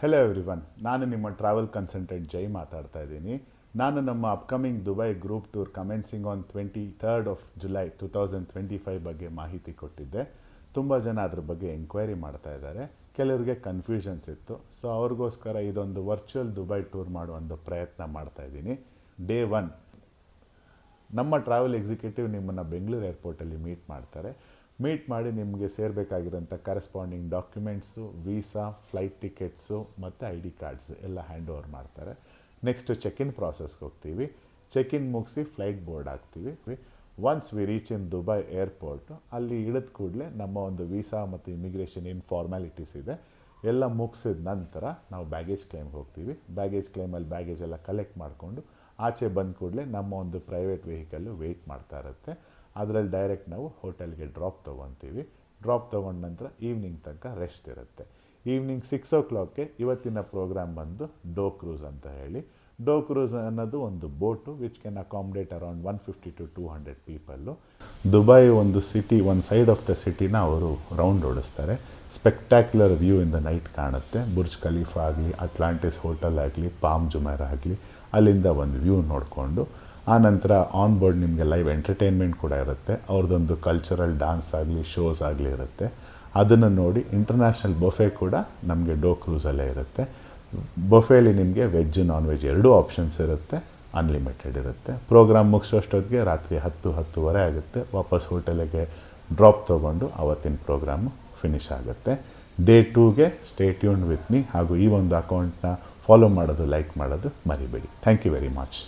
Hello everyone, ನಾನು ನಿಮ್ಮ travel consultant ಜೈ ಮಾತಾಡ್ತಾ ಇದ್ದೀನಿ. ನಾನು ನಮ್ಮ upcoming Dubai group tour commencing on 23rd of July 2025 ಬಗ್ಗೆ ಮಾಹಿತಿ ಕೊಟ್ಟಿದ್ದೆ. ತುಂಬ ಜನ ಅದ್ರ ಬಗ್ಗೆ ಎಂಕ್ವೈರಿ ಮಾಡ್ತಾ ಇದ್ದಾರೆ. ಕೆಲವರಿಗೆ ಕನ್ಫ್ಯೂಷನ್ಸ್ ಇತ್ತು. ಸೊ ಅವ್ರಿಗೋಸ್ಕರ ಇದೊಂದು ವರ್ಚುವಲ್ ದುಬೈ ಟೂರ್ ಮಾಡುವಂಥ ಪ್ರಯತ್ನ ಮಾಡ್ತಾ ಇದ್ದೀನಿ. ಡೇ 1 ನಮ್ಮ ಟ್ರಾವೆಲ್ ಎಕ್ಸಿಕ್ಯೂಟಿವ್ ನಿಮ್ಮನ್ನು ಬೆಂಗಳೂರು ಏರ್ಪೋರ್ಟಲ್ಲಿ ಮೀಟ್ ಮಾಡಿ ನಿಮಗೆ ಸೇರಬೇಕಾಗಿರೋಂಥ corresponding documents, visa, flight tickets ಮತ್ತು ID ಕಾರ್ಡ್ಸ್ ಎಲ್ಲ ಹ್ಯಾಂಡ್ ಓವರ್ ಮಾಡ್ತಾರೆ. ನೆಕ್ಸ್ಟು ಚೆಕ್-ಇನ್ ಪ್ರಾಸೆಸ್ಗೆ ಹೋಗ್ತೀವಿ. ಚೆಕ್-ಇನ್ ಮುಗಿಸಿ ಫ್ಲೈಟ್ ಬೋರ್ಡ್ ಆಗ್ತೀವಿ. Once we reach in Dubai airport, ಅಲ್ಲಿ ಇಳಿದ ಕೂಡಲೇ ನಮ್ಮ ಒಂದು ವೀಸಾ ಮತ್ತು ಇಮಿಗ್ರೇಷನ್ ಏನು ಫಾರ್ಮ್ಯಾಲಿಟೀಸ್ ಇದೆ ಎಲ್ಲ ಮುಗಿಸಿದ ನಂತರ ನಾವು ಬ್ಯಾಗೇಜ್ ಕ್ಲೈಮ್ಗೆ ಹೋಗ್ತೀವಿ. ಬ್ಯಾಗೇಜ್ ಕ್ಲೈಮಲ್ಲಿ ಬ್ಯಾಗೇಜ್ ಎಲ್ಲ ಕಲೆಕ್ಟ್ ಮಾಡಿಕೊಂಡು ಆಚೆ ಬಂದ ಕೂಡಲೇ ನಮ್ಮ ಒಂದು ಪ್ರೈವೇಟ್ ವೆಹಿಕಲ್ಲು ವೆಯ್ಟ್ ಮಾಡ್ತಾ ಇರುತ್ತೆ. ಅದರಲ್ಲಿ ಡೈರೆಕ್ಟ್ ನಾವು ಹೋಟೆಲ್ಗೆ ಡ್ರಾಪ್ ತೊಗೊತೀವಿ. ಡ್ರಾಪ್ ತೊಗೊಂಡ ನಂತರ ಈವ್ನಿಂಗ್ ತನಕ ರೆಸ್ಟ್ ಇರುತ್ತೆ. ಈವ್ನಿಂಗ್ 6 o'clockಗೆ ಇವತ್ತಿನ ಪ್ರೋಗ್ರಾಮ್ ಬಂದು ಡೋ ಕ್ರೂಸ್ ಅಂತ ಹೇಳಿ. ಡೋ ಕ್ರೂಸ್ ಅನ್ನೋದು ಒಂದು boat which can accommodate around 150 to 200 people. Dubai ಒಂದು ಸಿಟಿ, ಒಂದು ಸೈಡ್ ಆಫ್ ದ ಸಿಟಿನ ಅವರು ರೌಂಡ್ ಓಡಿಸ್ತಾರೆ. Spectacular view in the night ಕಾಣುತ್ತೆ. ಬುರ್ಜ್ ಖಲೀಫಾ ಆಗಲಿ, ಅಟ್ಲಾಂಟಿಸ್ ಹೋಟೆಲ್ ಆಗಲಿ, ಪಾಮ್ ಜುಮೈರ ಆಗಲಿ, ಅಲ್ಲಿಂದ ಒಂದು ವ್ಯೂ ನೋಡಿಕೊಂಡು ಆನಂತರ ಆನ್ ಬೋರ್ಡ್ ನಿಮಗೆ ಲೈವ್ ಎಂಟರ್ಟೈನ್ಮೆಂಟ್ ಕೂಡ ಇರುತ್ತೆ. ಅವ್ರದ್ದೊಂದು ಕಲ್ಚರಲ್ ಡ್ಯಾನ್ಸ್ ಆಗಲಿ, ಶೋಸ್ ಆಗಲಿ ಇರುತ್ತೆ. ಅದನ್ನು ನೋಡಿ ಇಂಟರ್ನ್ಯಾಷನಲ್ ಬೊಫೆ ಕೂಡ ನಮಗೆ ಡೋ ಕ್ರೂಸಲ್ಲೇ ಇರುತ್ತೆ. ಬೊಫೆಯಲ್ಲಿ ನಿಮಗೆ ವೆಜ್, ನಾನ್ ವೆಜ್ ಎರಡೂ ಆಪ್ಷನ್ಸ್ ಇರುತ್ತೆ. ಅನ್ಲಿಮಿಟೆಡ್ ಇರುತ್ತೆ. ಪ್ರೋಗ್ರಾಮ್ ಮುಗಿಸೋಷ್ಟೊತ್ತಿಗೆ ರಾತ್ರಿ 10-10:30 ಆಗುತ್ತೆ. ವಾಪಸ್ ಹೋಟೆಲಿಗೆ ಡ್ರಾಪ್ ತೊಗೊಂಡು ಅವತ್ತಿನ ಪ್ರೋಗ್ರಾಮು ಫಿನಿಷ್ ಆಗುತ್ತೆ. ಡೇ 2ಗೆ ಸ್ಟೇ ಟ್ಯೂನ್ಡ್ ವಿತ್ ಮೀ. ಹಾಗೂ ಈ ಒಂದು ಅಕೌಂಟ್ನ ಫಾಲೋ ಮಾಡೋದು, ಲೈಕ್ ಮಾಡೋದು ಮರಿಬೇಡಿ. Thank you very much.